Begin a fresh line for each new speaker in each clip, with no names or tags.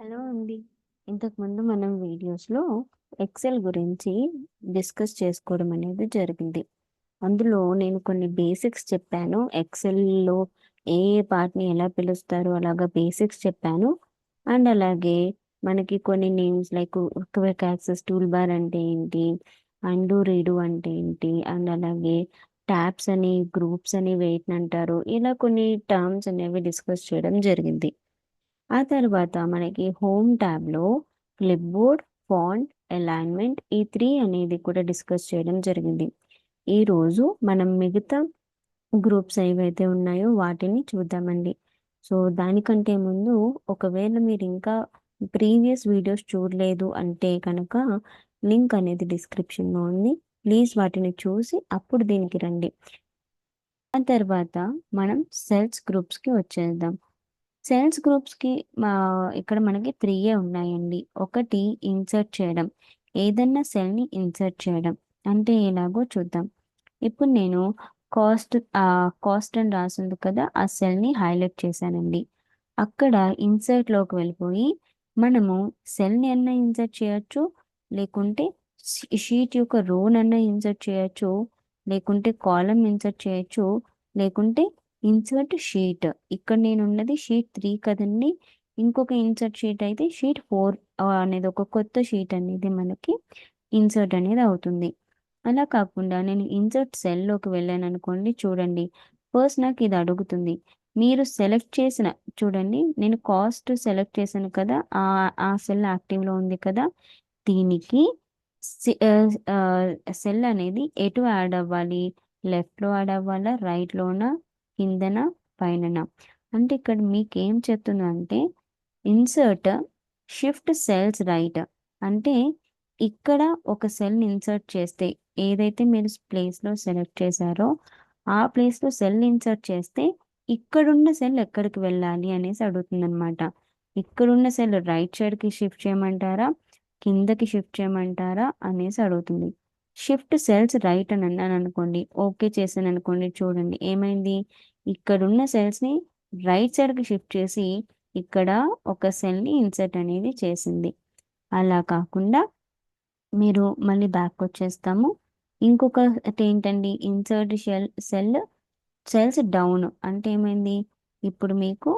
Hello అండి. ఇంతకుముందు మనం వీడియోస్లో ఎక్సెల్ గురించి డిస్కస్ చేసుకోవడం అనేది జరిగింది. అందులో నేను కొన్ని బేసిక్స్ చెప్పాను. ఎక్సెల్‌లో ఏ ఏ పార్ట్‌ని ఎలా పిలుస్తారో అలాగా బేసిక్స్ చెప్పాను. అండ్ అలాగే మనకి కొన్ని names like quick access tool bar అంటే ఏంటి, అండు రీడు అంటే ఏంటి, అండ్ అలాగే ట్యాబ్స్ అని, గ్రూప్స్ అని వేటిని అంటారు, ఇలా కొన్ని టర్మ్స్ అనేవి డిస్కస్ చేయడం జరిగింది. ఆ తర్వాత మనకి హోమ్ ట్యాబ్లో క్లిప్బోర్డ్, ఫాంట్, అలైన్మెంట్ ఈ 3 అనేది కూడా డిస్కస్ చేయడం జరిగింది. ఈరోజు మనం మిగతా గ్రూప్స్ ఏవైతే ఉన్నాయో వాటిని చూద్దామండి. సో దానికంటే ముందు ఒకవేళ మీరు ఇంకా ప్రీవియస్ వీడియోస్ చూడలేదు అంటే కనుక లింక్ అనేది డిస్క్రిప్షన్లో ఉంది. ప్లీజ్ వాటిని చూసి అప్పుడు దీనికి రండి. ఆ తర్వాత మనం సెల్స్ గ్రూప్స్కి వచ్చేద్దాం. సెల్స్ గ్రూప్స్కి ఇక్కడ మనకి 3 ఉన్నాయండి. ఒకటి ఇన్సర్ట్ చేయడం, ఏదన్నా సెల్ని ఇన్సర్ట్ చేయడం అంటే ఎలాగో చూద్దాం. ఇప్పుడు నేను కాస్ట్ అని రాసింది కదా, ఆ సెల్ని హైలైట్ చేశానండి. అక్కడ ఇన్సర్ట్లోకి వెళ్ళిపోయి మనము సెల్ని అన్నా ఇన్సర్ట్ చేయొచ్చు, లేకుంటే షీట్ యొక్క రోనన్నా ఇన్సర్ట్ చేయొచ్చు, లేకుంటే కాలం ఇన్సర్ట్ చేయొచ్చు, లేకుంటే ఇన్సర్ట్ షీట్. ఇక్కడ నేనున్నది షీట్ 3 కదండీ. ఇంకొక ఇన్సర్ట్ షీట్ అయితే షీట్ 4 అనేది ఒక కొత్త షీట్ అనేది మనకి ఇన్సర్ట్ అనేది అవుతుంది. అలా కాకుండా నేను ఇన్సర్ట్ సెల్‌లోకి వెళ్ళాననుకోండి, చూడండి. ఫస్ట్ నాకు ఇది అడుగుతుంది. మీరు సెలెక్ట్ చేసిన చూడండి, నేను కాస్ట్ సెలెక్ట్ చేశాను కదా! ఆ సెల్ యాక్టివ్‌లో ఉంది కదా! దీనికి సెల్ అనేది ఎటు యాడ్ అవ్వాలి? లెఫ్ట్‌లో యాడ్ అవ్వాలా? రైట్‌లోనా? కిందనా? పైననా? అంటే ఇక్కడ మీకేం చెప్తుందంటే ఇన్సర్ట్ షిఫ్ట్ సెల్స్ రైట్. అంటే ఇక్కడ ఒక సెల్‌ని ఇన్సర్ట్ చేస్తే ఏదైతే మీరు ప్లేస్‌లో సెలెక్ట్ చేశారో ఆ ప్లేస్‌లో సెల్ ఇన్సర్ట్ చేస్తే ఇక్కడున్న సెల్ ఎక్కడికి వెళ్ళాలి అనేసి అడుగుతుందనమాట. ఇక్కడున్న సెల్ రైట్ సైడ్‌కి షిఫ్ట్ చేయమంటారా? కిందకి షిఫ్ట్ చేయమంటారా? అనేసి అడుగుతుంది. షిఫ్ట్ సెల్స్ రైట్ అని అన్నాననుకోండి, ఓకే చేశాననుకోండి, చూడండి ఏమైంది? ఇక్కడున్న సెల్స్‌ని రైట్ సైడ్‌కి షిఫ్ట్ చేసి ఇక్కడ ఒక సెల్‌ని ఇన్సర్ట్ అనేది చేసింది. అలా కాకుండా మీరు మళ్ళీ బ్యాక్‌కొచ్చేస్తాము. ఇంకొకటేంటండి ఇన్సర్ట్ సెల్స్ డౌన్ అంటే ఏమైంది? ఇప్పుడు మీకు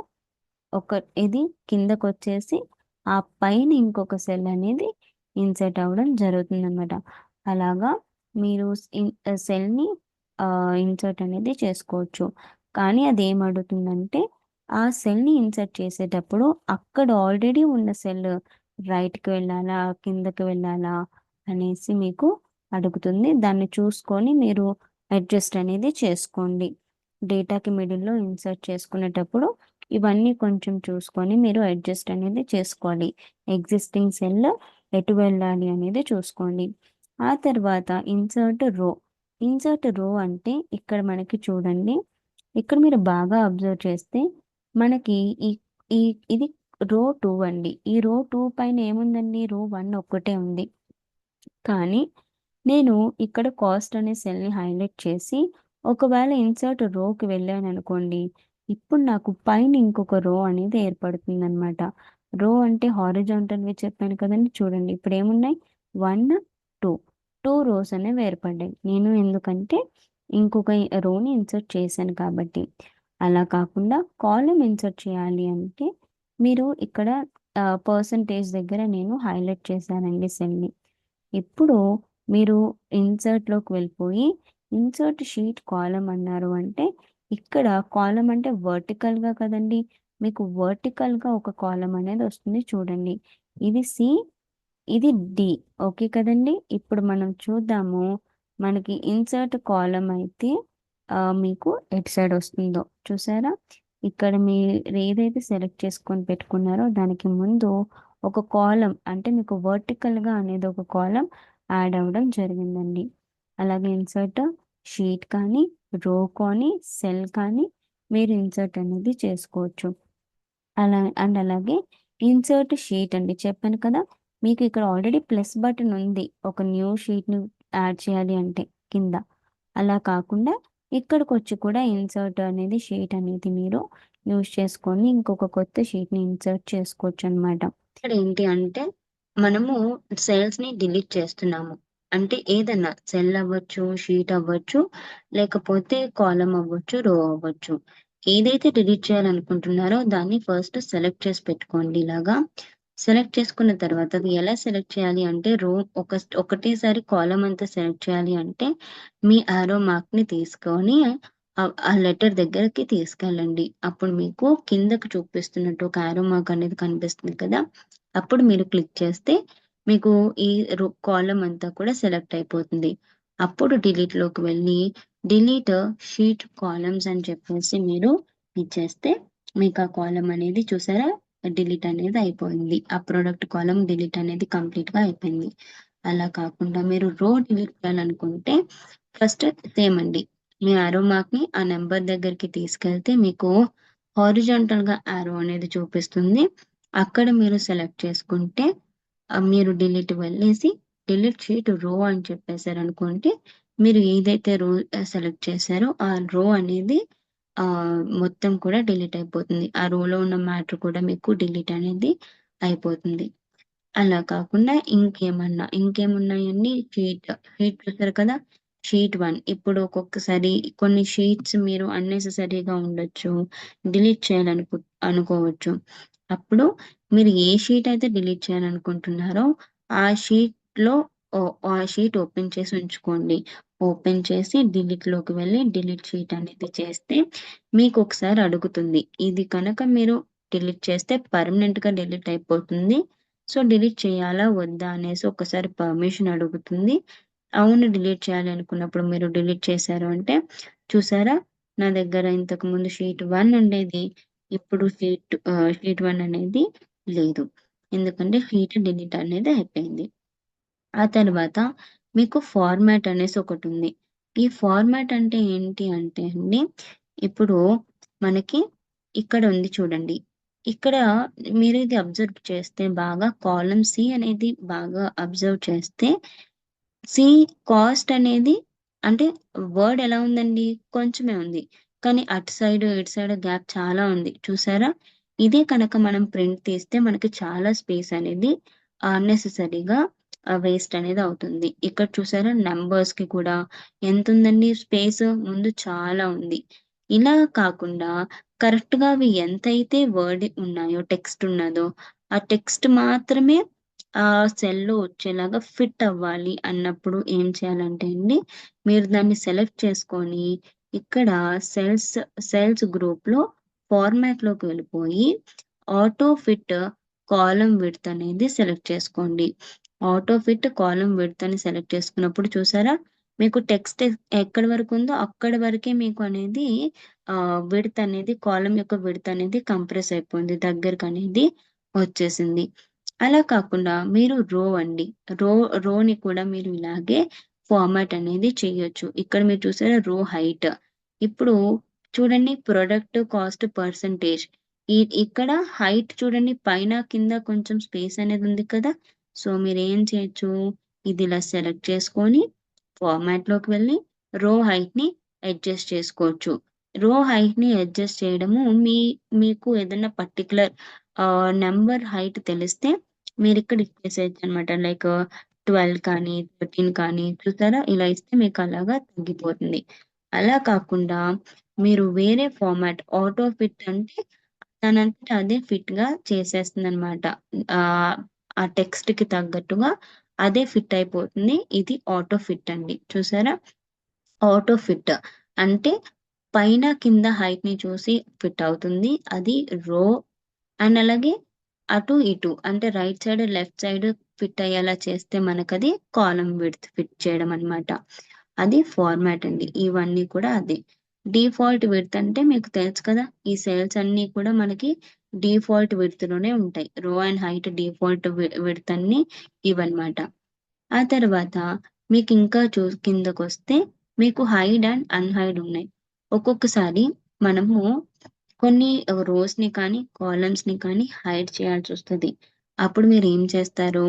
ఒక ఇది కిందకొచ్చేసి ఆ పైన ఇంకొక సెల్ అనేది ఇన్సర్ట్ అవ్వడం జరుగుతుందనమాట. అలాగా మీరు సెల్‌ని ఇన్సర్ట్ అనేది చేసుకోవచ్చు. కానీ అదేమడుగుతుందంటే ఆ సెల్‌ని ఇన్సర్ట్ చేసేటప్పుడు అక్కడ ఆల్రెడీ ఉన్న సెల్ రైట్‌కి వెళ్ళాలా? కిందకి వెళ్ళాలా? అనేసి మీకు అడుగుతుంది. దాన్ని చూసుకొని మీరు అడ్జస్ట్ అనేది చేసుకోండి. డేటాకి మిడిల్‌లో ఇన్సర్ట్ చేసుకునేటప్పుడు ఇవన్నీ కొంచెం చూసుకొని మీరు అడ్జస్ట్ అనేది చేసుకోవాలి. ఎగ్జిస్టింగ్ సెల్ ఎటు వెళ్ళాలి అనేది చూసుకోండి. ఆ తర్వాత ఇన్సర్ట్ రో అంటే ఇక్కడ మనకి చూడండి. ఇక్కడ మీరు బాగా అబ్జర్వ్ చేస్తే మనకి ఈ ఈ ఇది రో 2 అండి. ఈ రో 2 పైన ఏముందండి? రో 1 ఒక్కటే ఉంది. కానీ నేను ఇక్కడ కాస్ట్ అనే సెల్‌ని హైలైట్ చేసి ఒకవేళ ఇన్సర్ట్ రోకి వెళ్ళాననుకోండి, ఇప్పుడు నాకు పైన ఇంకొక రో అనేది ఏర్పడుతుందనమాట. రో అంటే హారిజాంటల్‌వి చెప్పాను కదండీ! చూడండి ఇప్పుడేమున్నాయి 1, 2, 2 రోస్ అనేవి ఏర్పడ్డాయి. నేను ఎందుకంటే ఇంకొక రోని ఇన్సర్ట్ చేశాను కాబట్టి. అలా కాకుండా కాలమ్ ఇన్సర్ట్ చేయాలి అంటే మీరు ఇక్కడ పర్సెంటేజ్ దగ్గర నేను హైలైట్ చేశానండి సెల్‌ని. ఇప్పుడు మీరు ఇన్సర్ట్‌లోకి వెళ్ళిపోయి, ఇన్సర్ట్ షీట్ కాలమ్ అన్నారు అంటే, ఇక్కడ కాలమ్ అంటే వర్టికల్‌గా కదండీ! మీకు వర్టికల్‌గా ఒక కాలమ్ అనేది వస్తుంది చూడండి. ఇది సి, ఇది డి. ఓకే కదండీ! ఇప్పుడు మనం చూద్దాము. మనకి ఇన్సర్ట్ కాలమ్ అయితే మీకు ఎటు సైడ్ వస్తుందో చూసారా? ఇక్కడ మీరేదైతే సెలెక్ట్ చేసుకొని పెట్టుకున్నారో దానికి ముందు ఒక కాలమ్ అంటే మీకు వర్టికల్‌గా అనేది ఒక కాలమ్ యాడ్ అవ్వడం జరిగిందండి. అలాగే ఇన్సర్ట్ షీట్ కానీ, రో కానీ, సెల్ కానీ మీరు ఇన్సర్ట్ అనేది చేసుకోవచ్చు. అలాగే ఇన్సర్ట్ షీట్ అండి. చెప్పాను కదా! మీకు ఇక్కడ ఆల్రెడీ ప్లస్ బటన్ ఉంది. ఒక న్యూ షీట్‌ని యాడ్ చేయాలి అంటే కింద. అలా కాకుండా ఇక్కడికొచ్చి కూడా ఇన్సర్ట్ అనేది షీట్ అనేది మీరు యూజ్ చేసుకొని ఇంకొక కొత్త షీట్‌ని ఇన్సర్ట్ చేసుకోవచ్చనమాట. ఇక్కడ ఏంటి అంటే మనము సెల్స్‌ని డిలీట్ చేస్తున్నాము. అంటే ఏదన్నా సెల్ అవ్వచ్చు, షీట్ అవ్వచ్చు, లేకపోతే కాలమ్ అవ్వచ్చు, రో అవ్వచ్చు. ఏదైతే డిలీట్ చేయాలనుకుంటున్నారో దాన్ని ఫస్ట్ సెలెక్ట్ చేసి పెట్టుకోండి ఇలాగా. సెలెక్ట్ చేసుకున్న తర్వాత అది ఎలా సెలెక్ట్ చేయాలి అంటే ఒకటేసారి కాలమ్ అంతా సెలెక్ట్ చేయాలి అంటే మీ యారో మార్క్‌ని తీసుకొని ఆ లెటర్ దగ్గరకి తీసుకెళ్ళండి. అప్పుడు మీకు కిందకి చూపిస్తున్నట్టు ఒక యారో మార్క్ అనేది కనిపిస్తుంది కదా! అప్పుడు మీరు క్లిక్ చేస్తే మీకు ఈ కాలమ్ అంతా కూడా సెలెక్ట్ అయిపోతుంది. అప్పుడు డిలీట్‌లోకి వెళ్ళి డిలీట్ షీట్ కాలమ్స్ అని చెప్పేసి మీరు ఇచ్చేస్తే మీకు ఆ కాలమ్ అనేది చూసారా? డిలీట్ అనేది అయిపోయింది. ఆ ప్రొడక్ట్ కాలమ్ డిలీట్ అనేది కంప్లీట్‌గా అయిపోయింది. అలా కాకుండా మీరు రో డిలీట్ చేయాలనుకుంటే ఫస్ట్ సేమ్ అండి. మీ యారో మార్క్‌ని ఆ నంబర్ దగ్గరికి తీసుకెళ్తే మీకు హారిజాంటల్‌గా యారో అనేది చూపిస్తుంది. అక్కడ మీరు సెలెక్ట్ చేసుకుంటే మీరు డిలీట్ వెళ్ళేసి డిలీట్ షీట్ రో అని చెప్పేసారనుకోండి. మీరు ఏదైతే రో సెలెక్ట్ చేసారో ఆ రో అనేది మొత్తం కూడా డిలీట్ అయిపోతుంది. ఆ రోలో ఉన్న మ్యాటర్ కూడా మీకు డిలీట్ అనేది అయిపోతుంది. అలా కాకుండా ఇంకేమున్నాయండి షీట్ చూసారు కదా! షీట్ 1 ఇప్పుడు ఒక్కొక్కసారి కొన్ని షీట్స్ మీరు అన్నెసెసరీగా ఉండొచ్చు. డిలీట్ అనుకోవచ్చు. అప్పుడు మీరు ఏ షీట్ అయితే డిలీట్ చేయాలనుకుంటున్నారో ఆ షీట్‌లో ఆ షీట్ ఓపెన్ చేసి ఉంచుకోండి. ఓపెన్ చేసి డిలీట్‌లోకి వెళ్ళి డిలీట్ షీట్ అనేది చేస్తే మీకొకసారి అడుగుతుంది. ఇది కనుక మీరు డిలీట్ చేస్తే పర్మనెంట్‌గా డిలీట్ అయిపోతుంది. సో, డిలీట్ చేయాలా? వద్దా? అనేసి ఒక్కసారి పర్మిషన్ అడుగుతుంది. అవును. డిలీట్ చేయాలి అనుకున్నప్పుడు మీరు డిలీట్ చేశారు అంటే, చూసారా? నా దగ్గర ఇంతకుముందు షీట్ 1 ఉండేది. ఇప్పుడు షీట్ 1 అనేది లేదు. ఎందుకంటే షీట్ డిలీట్ అనేది అయిపోయింది. ఆ తర్వాత మీకు ఫార్మాట్ అనేసి ఒకటుంది. ఈ ఫార్మాట్ అంటే ఏంటి అంటే అండి, ఇప్పుడు మనకి ఇక్కడ ఉంది చూడండి. ఇక్కడ మీరు ఇది అబ్జర్వ్ చేస్తే బాగా కాలమ్ సి అనేది బాగా అబ్జర్వ్ చేస్తే సీ కాస్ట్ అనేది అంటే వర్డ్ ఎలా ఉందండి? కొంచెమే ఉంది. కానీ అటు సైడ్, ఇటు సైడ్ గ్యాప్ చాలా ఉంది. చూసారా? ఇదే కనుక మనం ప్రింట్ తీస్తే మనకి చాలా స్పేస్ అనేది అన్నెసెసరీగా వేస్ట్ అనేది అవుతుంది. ఇక్కడ చూసారా? నంబర్స్‌కి కూడా ఎంతుందండి స్పేస్? ముందు చాలా ఉంది. ఇలా కాకుండా కరెక్ట్‌గా అవి ఎంతైతే వర్డ్ ఉన్నాయో, టెక్స్ట్ ఉన్నదో, ఆ టెక్స్ట్ మాత్రమే సెల్‌లో వచ్చేలాగా ఫిట్ అవ్వాలి అన్నప్పుడు ఏం చేయాలంటే అండి, మీరు దాన్ని సెలెక్ట్ చేసుకొని, ఇక్కడ సెల్స్ గ్రూప్‌లో ఫార్మాట్‌లోకి వెళ్ళిపోయి, ఆటో ఫిట్ కాలమ్ విడ్త్ అనేది సెలెక్ట్ చేసుకోండి. ఆటో ఫిట్ కాలమ్ విడ్త్ అని సెలెక్ట్ చేసుకున్నప్పుడు చూసారా? మీకు టెక్స్ట్ ఎక్కడి వరకుందో అక్కడి వరకే మీకు అనేది విడ్త్ అనేది కాలమ్ యొక్క విడ్త్ అనేది కంప్రెస్ అయిపోయింది. దగ్గరకనేది వచ్చేసింది. అలా కాకుండా మీరు రో అండి. రో రోని కూడా మీరు ఇలాగే ఫార్మాట్ అనేది చేయొచ్చు. ఇక్కడ మీరు చూసారా రో హైట్. ఇప్పుడు చూడండి ప్రొడక్ట్ కాస్ట్ పర్సెంటేజ్. ఇక్కడ హైట్ చూడండి పైన, కింద కొంచెం స్పేస్ అనేది ఉంది కదా! సో, మీరేం చేయొచ్చు, ఇది ఇలా సెలెక్ట్ చేసుకొని ఫార్మాట్‌లోకి వెళ్ళి రో హైట్‌ని అడ్జస్ట్ చేసుకోవచ్చు. రో హైట్‌ని అడ్జస్ట్ చేయడము మీకు ఏదన్నా పర్టిక్యులర్ నంబర్ హైట్ తెలిస్తే మీరిక్కడ ఇచ్చేసేయొచ్చనమాట. లైక్ 12 కానీ, 13 కానీ చూసారా? ఇలా ఇస్తే మీకలాగా తగ్గిపోతుంది. అలా కాకుండా మీరు వేరే ఫార్మాట్ ఆటో ఫిట్ అంటే దానంతట అదే ఫిట్‌గా చేసేస్తుందనమాట. ఆహ్, ఆ టెక్స్ట్‌కి తగ్గట్టుగా అదే ఫిట్ అయిపోతుంది. ఇది ఆటో ఫిట్ అండి. చూసారా? ఆటో ఫిట్ అంటే పైన, కింద హైట్‌ని చూసి ఫిట్ అవుతుంది. అది రో అండ్ అలాగే అటు, ఇటు అంటే right side, left side fit అయ్యేలా చేస్తే మనకది కాలమ్ విడ్త్ ఫిట్ చేయడం అన్నమాట. అది ఫార్మాట్ అండి. ఇవన్నీ కూడా అదే. డిఫాల్ట్ విడ్త్ అంటే మీకు తెలుసు కదా! ఈ సెల్స్ అన్నీ కూడా మనకి డిఫాల్ట్ విడ్త్‌లోనే ఉంటాయి. రో అండ్ హైట్ డిఫాల్ట్ విడ్త్ అన్నీ ఇవన్నమాట. ఆ తర్వాత మీకింకా కిందకొస్తే మీకు హైడ్ అండ్ అన్‌హైడ్ ఉన్నాయి. ఒక్కొక్కసారి మనము కొన్ని రోస్‌ని కానీ, కాలమ్స్‌ని కానీ హైడ్ చేయాల్సొస్తది. అప్పుడు మీరేం చేస్తారు,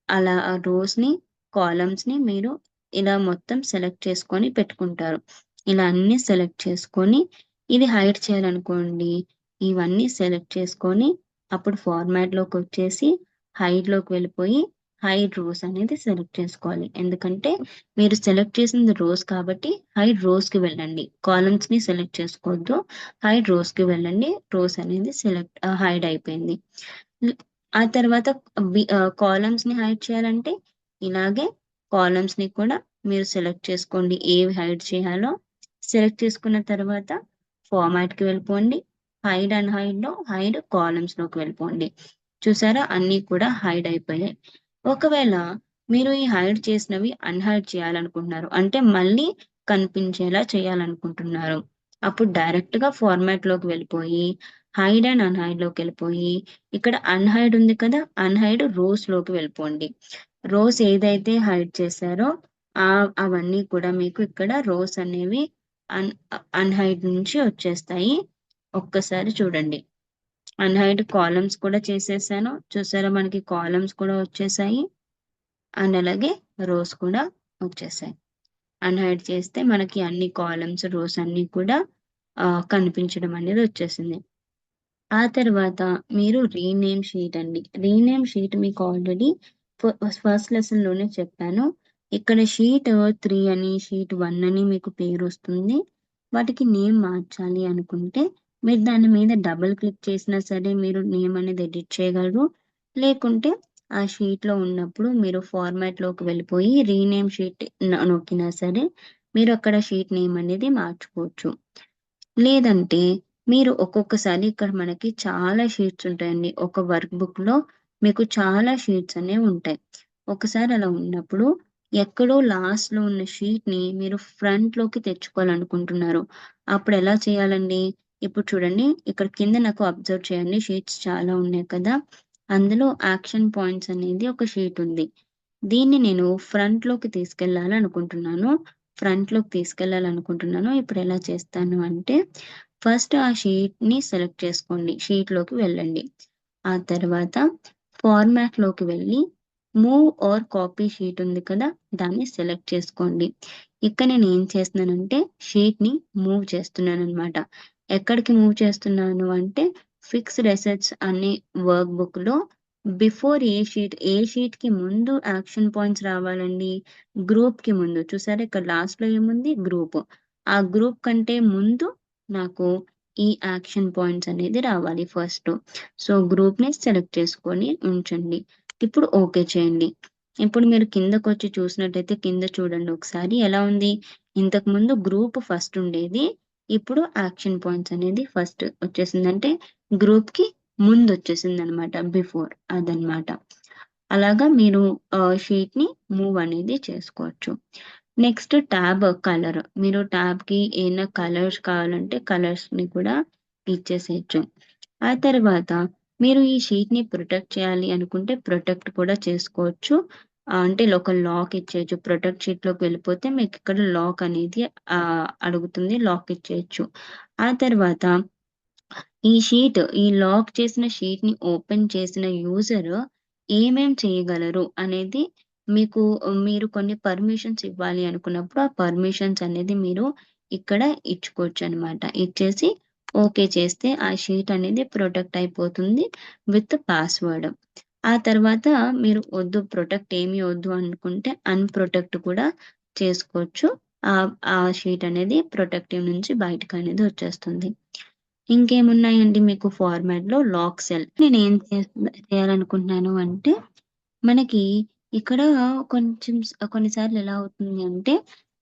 అలా ఆ రోస్‌ని, కాలమ్స్‌ని మీరు ఇలా మొత్తం సెలెక్ట్ చేసుకొని పెట్టుకుంటారు. ఇలా అన్నీ సెలెక్ట్ చేసుకొని, ఇది హైడ్ చేయాలనుకోండి, ఇవన్నీ సెలెక్ట్ చేసుకొని, అప్పుడు ఫార్మాట్‌లోకొచ్చేసి హైడ్లోకి వెళ్ళిపోయి హైడ్ రోస్ అనేది సెలెక్ట్ చేసుకోవాలి. ఎందుకంటే మీరు సెలెక్ట్ చేసింది రోస్ కాబట్టి హైడ్ రోస్కి వెళ్ళండి, కాలమ్స్ని సెలెక్ట్ చేసుకోవద్దు. హైడ్ రోస్కి వెళ్ళండి, రోస్ అనేది హైడ్ అయిపోయింది. ఆ తర్వాత కాలమ్స్ని హైడ్ చేయాలంటే ఇలాగే కాలమ్స్ని కూడా మీరు సెలెక్ట్ చేసుకోండి, ఏవి హైడ్ చేయాలో. సెలెక్ట్ చేసుకున్న తర్వాత ఫార్మాట్కి వెళ్ళిపోండి, హైడ్ అండ్ హైడ్లో హైడ్ కాలమ్స్లోకి వెళ్ళిపోండి. చూసారా, అన్నీ కూడా హైడ్ అయిపోయాయి. ఒకవేళ మీరు ఈ హైడ్ చేసినవి అన్హైడ్ చేయాలనుకుంటున్నారు, అంటే మళ్ళీ కనిపించేలా చేయాలనుకుంటున్నారు, అప్పుడు డైరెక్ట్గా ఫార్మాట్లోకి వెళ్ళిపోయి హైడ్ అండ్ అన్హైడ్లోకి వెళ్ళిపోయి ఇక్కడ అన్హైడ్ ఉంది కదా, అన్హైడ్ రోస్లోకి వెళ్ళిపోండి. రోస్ ఏదైతే హైడ్ చేశారో అవన్నీ కూడా మీకు ఇక్కడ రోస్ అనేవి అన్హైడ్ నుంచి వచ్చేస్తాయి. ఒక్కసారి చూడండి, అన్హైడ్ కాలమ్స్ కూడా చేసేసాను. చూసారా, మనకి కాలమ్స్ కూడా వచ్చేసాయి అండ్ అలాగే రోస్ కూడా వచ్చేసాయి. అన్హైడ్ చేస్తే మనకి అన్ని కాలమ్స్ రోస్ అన్ని కూడా కనిపించడం అనేది వచ్చేసింది. ఆ తర్వాత మీరు రీనేమ్ షీట్ అండి. రీనేమ్ షీట్ మీకు ఆల్రెడీ ఫస్ట్ లెసన్లోనే చెప్పాను. ఇక్కడ షీట్ 3 అని షీట్ 1 అని మీకు పేరు వస్తుంది. వాటికి నేమ్ మార్చాలి అనుకుంటే మీరు దాని మీద డబుల్ క్లిక్ చేసినా సరే మీరు నేమ్ అనేది ఎడిట్ చేయగలరు. లేకుంటే ఆ షీట్లో ఉన్నప్పుడు మీరు ఫార్మాట్లోకి వెళ్ళిపోయి రీనేమ్ షీట్ నొక్కినా సరే మీరు అక్కడ షీట్ నేమ్ అనేది మార్చుకోవచ్చు. లేదంటే మీరు ఒక్కొక్కసారి ఇక్కడ మనకి చాలా షీట్స్ ఉంటాయండి. ఒక వర్క్ బుక్‌లో మీకు చాలా షీట్స్ అనేవి ఉంటాయి. ఒకసారి అలా ఉన్నప్పుడు ఎక్కడో లాస్ట్‌లో ఉన్న షీట్‌ని మీరు ఫ్రంట్‌లోకి తెచ్చుకోవాలనుకుంటున్నారు. అప్పుడు ఎలా చేయాలండి? ఇప్పుడు చూడండి, ఇక్కడ కింద నాకు అబ్జర్వ్ చేయండి, షీట్స్ చాలా ఉన్నాయి కదా! అందులో యాక్షన్ పాయింట్స్ అనేది ఒక షీట్ ఉంది. దీన్ని నేను ఫ్రంట్‌లోకి తీసుకెళ్ళాలనుకుంటున్నాను. ఇప్పుడు ఎలా చేస్తాను అంటే ఫస్ట్ ఆ షీట్‌ని సెలెక్ట్ చేసుకోండి. షీట్‌లోకి వెళ్ళండి. ఆ తర్వాత ఫార్మాట్‌లోకి వెళ్ళి మూవ్ ఆర్ కాపీ షీట్ ఉంది కదా, దాన్ని సెలెక్ట్ చేసుకోండి. ఇక్కడ నేను ఏం చేస్తున్నానంటే షీట్‌ని మూవ్ చేస్తున్నాననమాట. ఎక్కడికి మూవ్ చేస్తున్నాను అంటే ఫిక్స్డ్ అసెట్స్ అనే వర్క్ బుక్‌లో బిఫోర్ ఏ షీట్‌కి ముందు యాక్షన్ పాయింట్స్ రావాలండి? గ్రూప్‌కి ముందు. చూసారా, ఇక్కడ లాస్ట్‌లో ఏముంది? గ్రూప్. ఆ గ్రూప్ కంటే ముందు నాకు ఈ యాక్షన్ పాయింట్స్ అనేది రావాలి ఫస్ట్. సో, గ్రూప్‌ని సెలెక్ట్ చేసుకొని ఉంచండి. ఇప్పుడు ఓకే చేయండి. ఇప్పుడు మీరు కిందకొచ్చి చూసినట్టయితే కింద చూడండి ఒకసారి ఎలా ఉంది? ఇంతకుముందు గ్రూప్ ఫస్ట్ ఉండేది. ఇప్పుడు యాక్షన్ పాయింట్స్ అనేది ఫస్ట్ వచ్చేసింది. అంటే గ్రూప్‌కి ముందొచ్చేసిందనమాట. బిఫోర్ అదనమాట. అలాగా మీరు షీట్‌ని మూవ్ అనేది చేసుకోవచ్చు. Next tab colour. మీరు ట్యాబ్‌కి ఏమైనా కలర్స్ కావాలంటే కలర్స్‌ని కూడా ఇచ్చేసేయొచ్చు. ఆ తర్వాత మీరు ఈ షీట్‌ని ప్రొటెక్ట్ చేయాలి అనుకుంటే ప్రొటెక్ట్ కూడా చేసుకోవచ్చు. అంటే ఒక లాక్ ఇచ్చేయొచ్చు. ప్రొటెక్ట్ షీట్‌లోకి వెళ్ళిపోతే మీకిక్కడ లాక్ అనేది అడుగుతుంది. లాక్ ఇచ్చేయొచ్చు. ఆ తర్వాత ఈ లాక్ చేసిన షీట్‌ని ఓపెన్ చేసిన యూజర్ ఏమేం చేయగలరు అనేది మీరు కొన్ని పర్మిషన్స్ ఇవ్వాలి అనుకున్నప్పుడు, ఆ పర్మిషన్స్ అనేది మీరు ఇక్కడ ఇచ్చుకోవచ్చనమాట. ఇచ్చేసి ఓకే చేస్తే ఆ షీట్ అనేది ప్రొటెక్ట్ అయిపోతుంది విత్ పాస్‌వర్డ్. ఆ తర్వాత మీరు ప్రొటెక్ట్ ఏమి వద్దు అనుకుంటే అన్‌ప్రొటెక్ట్ కూడా చేసుకోవచ్చు. ఆ షీట్ అనేది ప్రొటెక్టివ్ నుంచి బయటకనేది వచ్చేస్తుంది. ఇంకేమున్నాయండి మీకు ఫార్మాట్‌లో లాక్ సెల్. నేనేం చేయాలనుకుంటున్నాను అంటే, మనకి ఇక్కడ కొన్నిసార్లు ఎలా అవుతుంది అంటే,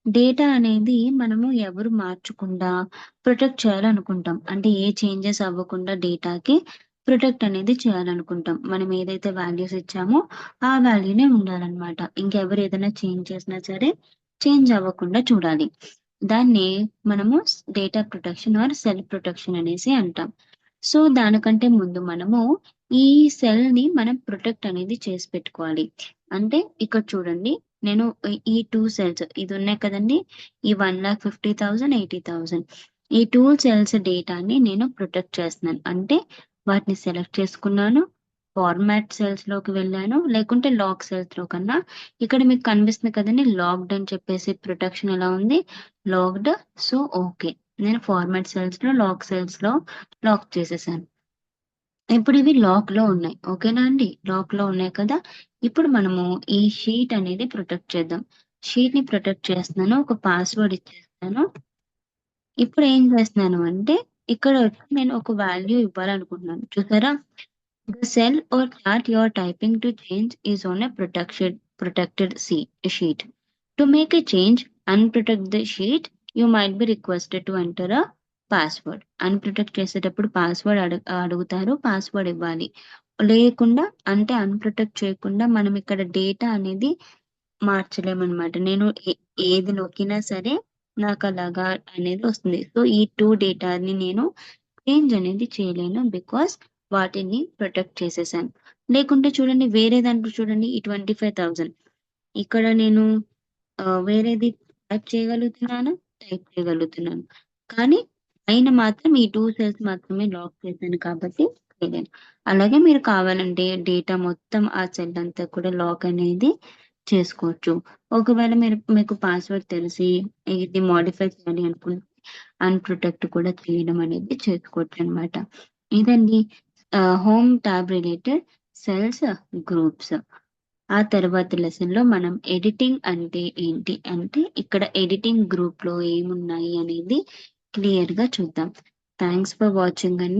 డేటా అనేది మనము ఎవరు మార్చకుండా ప్రొటెక్ట్ చేయాలనుకుంటాం. అంటే ఏ చేంజెస్ అవ్వకుండా డేటాకి ప్రొటెక్ట్ అనేది చేయాలనుకుంటాం. మనం ఏదైతే వాల్యూస్ ఇచ్చామో ఆ వాల్యూనే ఉండాలనమాట. ఇంకెవరు ఏదైనా చేంజ్ చేసినా సరే చేంజ్ అవ్వకుండా చూడాలి. దాన్ని మనము data protection are cell protection అనేసి అంటాం. సో, దానికంటే ముందు మనము ఈ సెల్‌ని మనం ప్రొటెక్ట్ అనేది చేసి పెట్టుకోవాలి. అంటే ఇక్కడ చూడండి, నేను ఈ 2 సెల్స్ ఇదున్నాయి కదండీ! ఈ 1,50,000, 80,000 ఈ 2 సెల్స్ డేటాని నేను ప్రొటెక్ట్ చేస్తున్నాను. అంటే వాటిని సెలెక్ట్ చేసుకున్నాను. ఫార్మాట్ సెల్స్‌లోకి వెళ్ళాను. లేకుంటే లాక్ సెల్స్‌లో కన్నా ఇక్కడ మీకు కనిపిస్తుంది కదండీ! లాక్డ్ అని చెప్పేసి ప్రొటెక్షన్ ఎలా ఉంది? లాక్డ్. So, okay. నేను ఫార్మాట్ సెల్స్‌లో లాక్ చేసేసాను. ఇప్పుడు ఇవి లాక్‌లో ఉన్నాయి. ఓకేనా అండి? లాక్‌లో ఉన్నాయి కదా! ఇప్పుడు మనము ఈ షీట్ అనేది ప్రొటెక్ట్ చేద్దాం. షీట్‌ని ప్రొటెక్ట్ చేస్తున్నాను. ఒక పాస్‌వర్డ్ ఇచ్చేస్తాను. ఇప్పుడు ఏం చేస్తున్నాను అంటే, ఇక్కడ నేను ఒక వాల్యూ ఇవ్వాలనుకుంటున్నాను. చూసారా? The cell or chart you are typing to change is on a protected sheet. To make a change, unprotect the sheet. You might be requested to enter a password. Unprotect చేసేటప్పుడు password అడుగుతారు. Password ఇవ్వాలి. లేకుండా అంటే unprotect చేయకుండా మనం ఇక్కడ data అనేది మార్చలేమనమాట. నేను ఏది నొక్కినా సరే నాకలాగా అనేది వస్తుంది. సో, ఈ 2 డేటాని నేను చేంజ్ అనేది చేయలేను. బికాజ్ వాటిని ప్రొటెక్ట్ చేసేసాను. లేకుంటే చూడండి వేరే దాంట్లో చూడండి ఈ 25,000 ఇక్కడ నేను వేరేది టైప్ చేయగలుగుతున్నాను. కానీ పైన మాత్రం ఈ 2 సెల్స్ మాత్రమే లాక్ చేశాను కాబట్టి చేయలేను. అలాగే మీరు కావాలంటే డేటా మొత్తం ఆ సెల్ అంతా కూడా లాక్ అనేది చేసుకోవచ్చు. ఒకవేళ మీకు పాస్వర్డ్ తెలిసి ఇది మోడిఫై చేయాలి అనుకుంటే అన్‌ప్రొటెక్ట్ కూడా చేయడం అనేది చేసుకోవచ్చనమాట. ఇదండి home tab related cells, groups. ఆ తర్వాతి లెసన్‌లో మనం ఎడిటింగ్ అంటే ఏంటి అంటే, ఇక్కడ ఎడిటింగ్ గ్రూప్‌లో ఏమున్నాయి అనేది క్లియర్‌గా చూద్దాం. థాంక్స్ ఫర్ వాచింగ్ అండి.